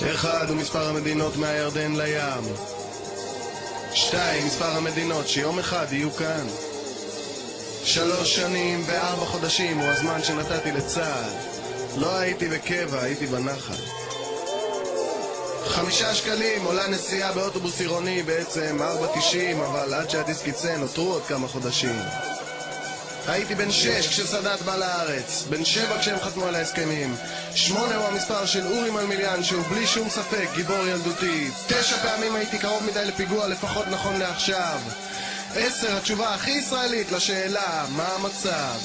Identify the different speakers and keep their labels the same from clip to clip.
Speaker 1: אחד הוא מספר המדינות מהירדן לים. 2 מספר המדינות שיום אחד יהיו כאן. 3 שנים ו4 חודשים הוא הזמן שנתתי לצה"ל. לא הייתי בקבע, הייתי בנחל. 5 שקלים עולה נסיעה באוטובוס עירוני, בעצם 4.90, אבל עד שהדיסק יצא נותרו עוד כמה חודשים. הייתי בן 6 כשסאדאת בא לארץ, בן 7 כשהם חתמו על ההסכמים. 8 הוא המספר של אורי מלמיליאן, שהוא בלי שום ספק גיבור ילדותי. 9 פעמים הייתי קרוב מדי לפיגוע, לפחות נכון לעכשיו. 10 התשובה הכי ישראלית לשאלה מה המצב.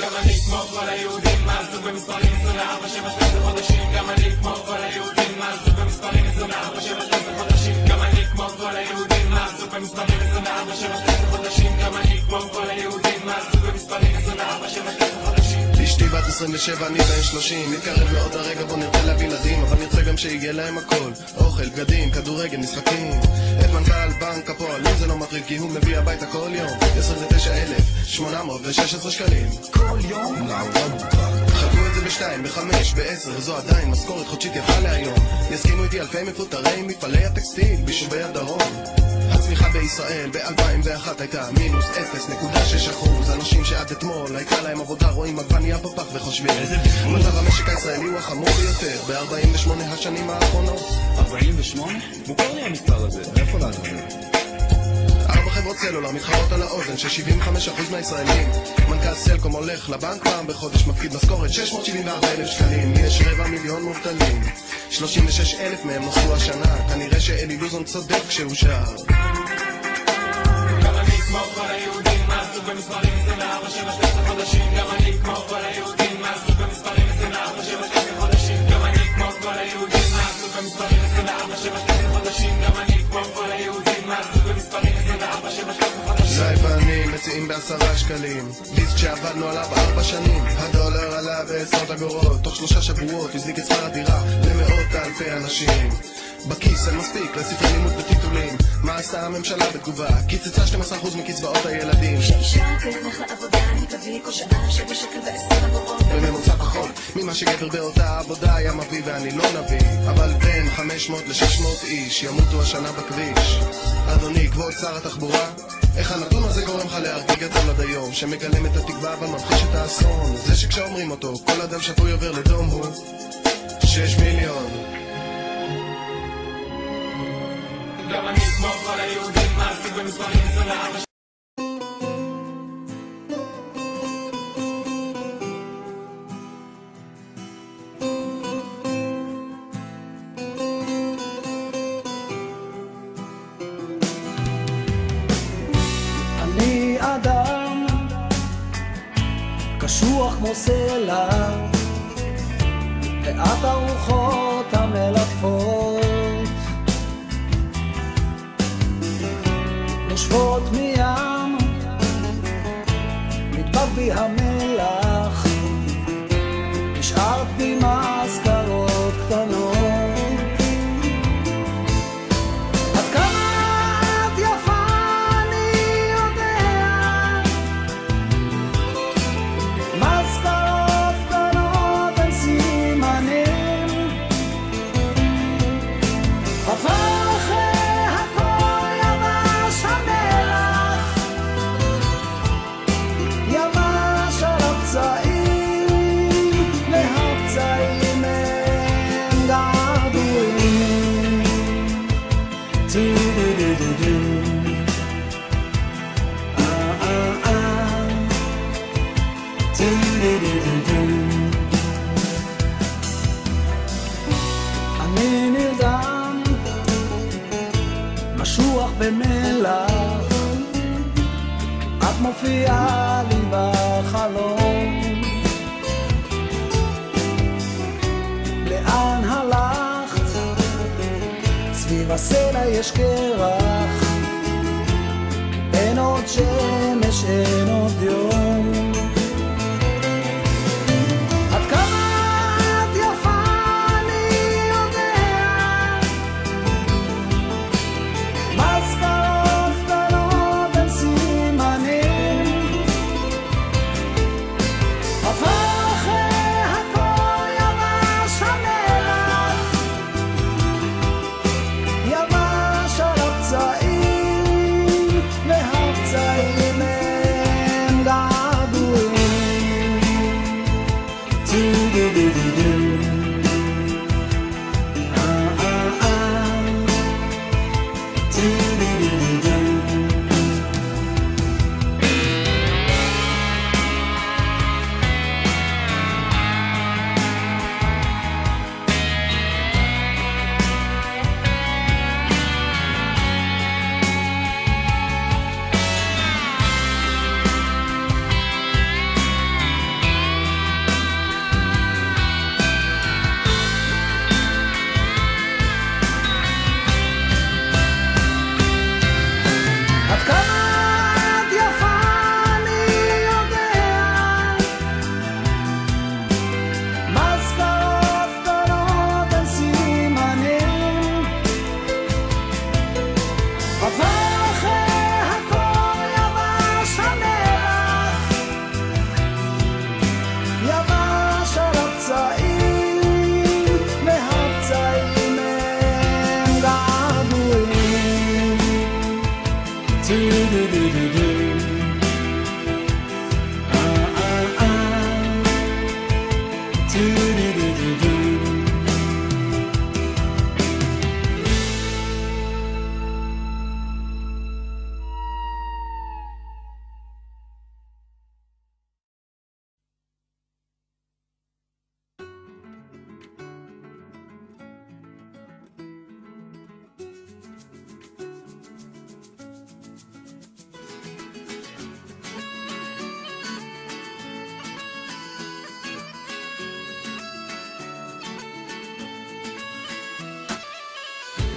Speaker 2: גם אני כמו כל היהודים, מעזוב במספרים 24/7 חודשים. גם אני כמו כל היהודים, מעזוב במספרים 24/7 חודשים. גם אני כמו כל היהודים, מעזוב במספרים 24/7 חודשים. גם אני כמו כל היהודים, מעזוב במספרים 24/7 חודשים.
Speaker 1: אשתי בת 27, אני בן 30. מתקרב לעוד הרגע בו נרצה להביא ילדים, אבל נרצה גם שיגיע להם הכל. אוכל, בגדים, כדורגל, משחקים. את מנכ"ל בנק הפועלים זה לא מטריד, כי הוא מביא הביתה כל יום 29,816 שקלים
Speaker 3: כל יום?
Speaker 1: חלקו את זה ב2, ב5, ב10, זו עדיין משכורת חודשית יפה להיום. יסכימו איתי אלפי מפוטרי מפעלי הטקסטיל ביישובי הדרום. הצמיחה בישראל ב-2001 הייתה מינוס 0.6%. אנשים שעד אתמול הייתה להם עבודה רואים עגבנייה בפח וחושבים מצב המשק הישראלי הוא החמור ביותר ב-48 השנים האחרונות.
Speaker 3: 48? מוכר לי המספר הזה, איפה לנו?
Speaker 1: 4 חברות סלולר מתחרות על האוזן ש-75% מהישראלים. מנכ"ל סלקום הולך לבנק פעם בחודש, מפקיד משכורת 674,000 שקלים. יש 250,000 מובטלים, 36,000 מהם נוספו השנה. כנראה שאלי לוזון צודק כשהוא שר.
Speaker 2: גם אני כמו כל היהודים, מעזוב במספרים 24/7 חודשים. גם אני כמו כל היהודים, מעזוב במספרים 24/7 חודשים. גם אני כמו כל היהודים, מעזוב במספרים 24/7 חודשים. גם אני כמו כל היהודים, מעזוב במספרים 24/7 חודשים.
Speaker 1: זי ואני מציעים ב10 שקלים דיסק שעבדנו עליו 4 שנים. הדולר עלה ב10 אגורות, תוך 3 שבועות הזניק את שכר הדירה למאות אלפי אנשים. בכיס אין מספיק לספרי לימוד וטיטולים. מה עשתה הממשלה בתגובה? קיצצה 12% מקצבאות הילדים.
Speaker 4: שאישה תלך לעבודה, היא תביא כל שעה 7 שקל ו10 אגורות.
Speaker 1: בממוצע פחות ממה שגבר באותה עבודה היה מביא, ואני לא נביא. אבל בין 500 ל-600 איש ימותו השנה בכביש. אדוני כבוד שר התחבורה, איך הנתון הזה גורם לך להרגיג אותם עד היום, שמגלם את התקווה אבל ממחיש את האסון? זה שכשאומרים אותו כל אדם שפוי עובר לדום הוא 6 מיליון.
Speaker 2: גם אני כמו כל היהודים, מעזוב במספרים 24/7.
Speaker 5: אני אדם קשוח כמו סלע, ואת הרוחות המלטפות נושבות מים, נדבק בי המלח, נשארת בי מזכרות קטנות. עד כמה את יפה אני יודע, מזכרות קטנות הן סימנים, אבל אחרי הכל יבש המלח, יבש על הפצעים, והפצעים הם געגועים. טו-דו-דו-דו-דו, טו-דו-דו-דו-דו. אני נרדם משוח במלח, את מופיעה לי בחלום. לאן הלכת? סביב הסלע יש קרח, אין עוד שמש, אין עוד יום. עד כמה את יפה אני יודע, מזכרות קטנות הן סימנים, אבל אחרי הכל יבש המלח,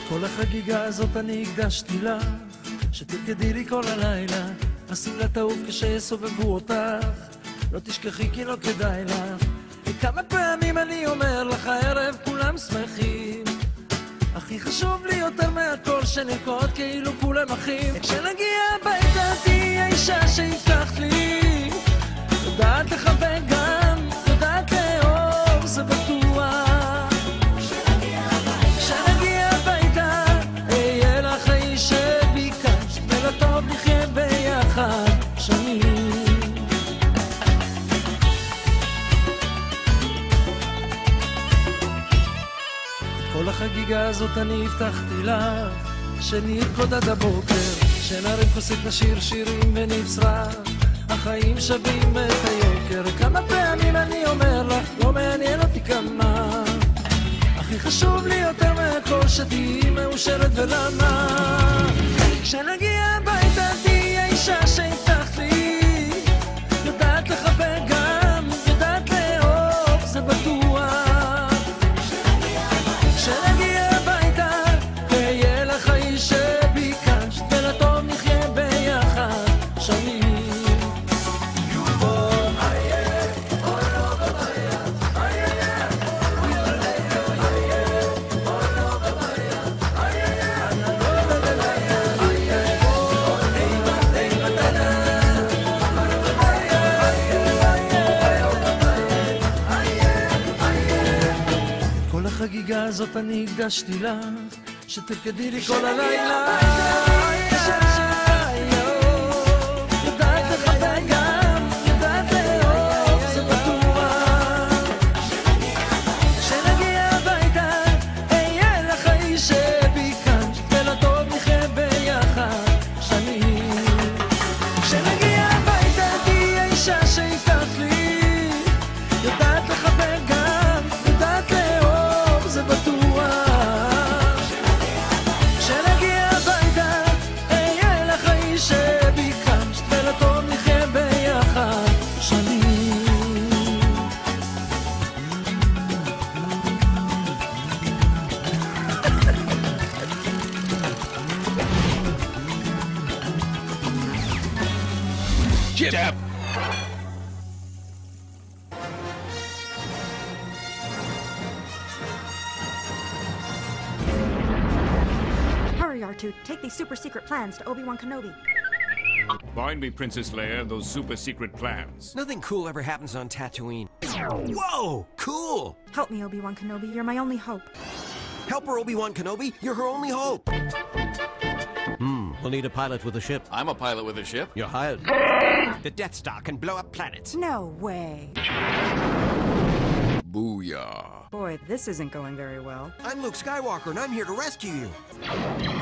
Speaker 5: כל החגיגה הזאת אני הקדשתי לך, שתרקדי לי כל הלילה, השמלה תעוף כשיסובבו אותך, לא תשכחי כי לא כדאי לך. וכמה פעמים אני אומר לך הערב כולם שמחים, הכי חשוב לי יותר מהכל שנרקוד כאילו כולם אחים. כשנגיע הביתה תהיה אישה שהבטחת לי, יודעת לחבק גם, יודעת לאהוב, זה בטוח. כשנגיע הביתה אהיה לך האיש שביקשת, ולטוב נחיה ביחד שנים. כל החגיגה הזאת אני הבטחתי לך, שנרקוד עד הבוקר, שנרים כוסית נשיר שירים ונצרח, החיים שווים את היוקר. כמה פעמים אני אומר לך, לא מעניין אותי כמה, הכי חשוב לי יותר מהכל שתהיי מאושרת ולמה. כשנגיע הביתה תהיה אישה שהבטחת לי, יודעת לחבק גם, יודעת לאהוב, זה בטוח. כשנגיע הביתה תהיה לך האיש שביקשת, ולטוב נחיה ביחד שנים. החגיגה הזאת אני הקדשתי לך, שתרקדי לי כל הלילה. יודעת לחבק גם, יודעת לאהוב, זה בטוח. כשנגיע הביתה אהיה לך האיש שביקשת, ולטוב נחיה ביחד שנים. כשנגיע הביתה תהיה אישה שהבטחת לי, יודעת לחבק גם, יודעת לאהוב, זה בטוח. כשנגיע הביתה אהיה לך האיש שביקשת, ולטוב נחיה ביחד שנים.
Speaker 3: Jab.
Speaker 6: Hurry, R2. Take these super secret plans to Obi-Wan Kenobi.
Speaker 7: Find me, Princess Leia, those super secret plans.
Speaker 8: Nothing cool ever happens on Tatooine. Whoa! Cool!
Speaker 6: Help me, Obi-Wan Kenobi. You're my only hope.
Speaker 8: Help her, Obi-Wan Kenobi. You're her only hope. We'll need a pilot with a ship.
Speaker 3: I'm a pilot with a ship.
Speaker 8: You're hired. The Death Star can blow up planets.
Speaker 6: No way.
Speaker 3: Booyah.
Speaker 6: Boy, this isn't going very well.
Speaker 8: I'm Luke Skywalker, and I'm here to rescue you.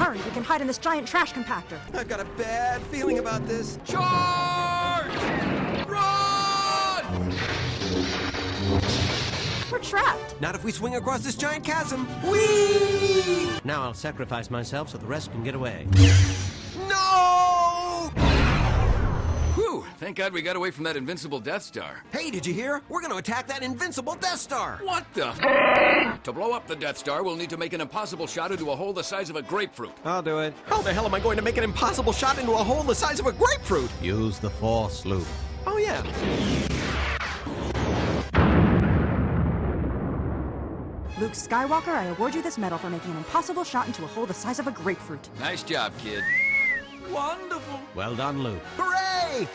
Speaker 6: Hurry, we can hide in this giant trash compactor.
Speaker 8: I've got a bad feeling about this.
Speaker 3: Charge! Run!
Speaker 6: We're trapped.
Speaker 8: Not if we swing across this giant chasm. Whee! Now I'll sacrifice myself so the rest can get away. No!
Speaker 3: Whew, thank God we got away from that invincible Death Star.
Speaker 8: Hey, did you hear? We're going to attack that invincible Death Star.
Speaker 3: What the? To blow up the Death Star, we'll need to make an impossible shot into a hole the size of a grapefruit.
Speaker 8: I'll do it. How the hell am I going to make an impossible shot into a hole the size of a grapefruit? Use the Force, Luke. Oh, yeah.
Speaker 6: Luke Skywalker, I award you this medal for making an impossible shot into a hole the size of a grapefruit.
Speaker 3: Nice job, kid.
Speaker 8: Wonderful. Well done, Luke. Hooray!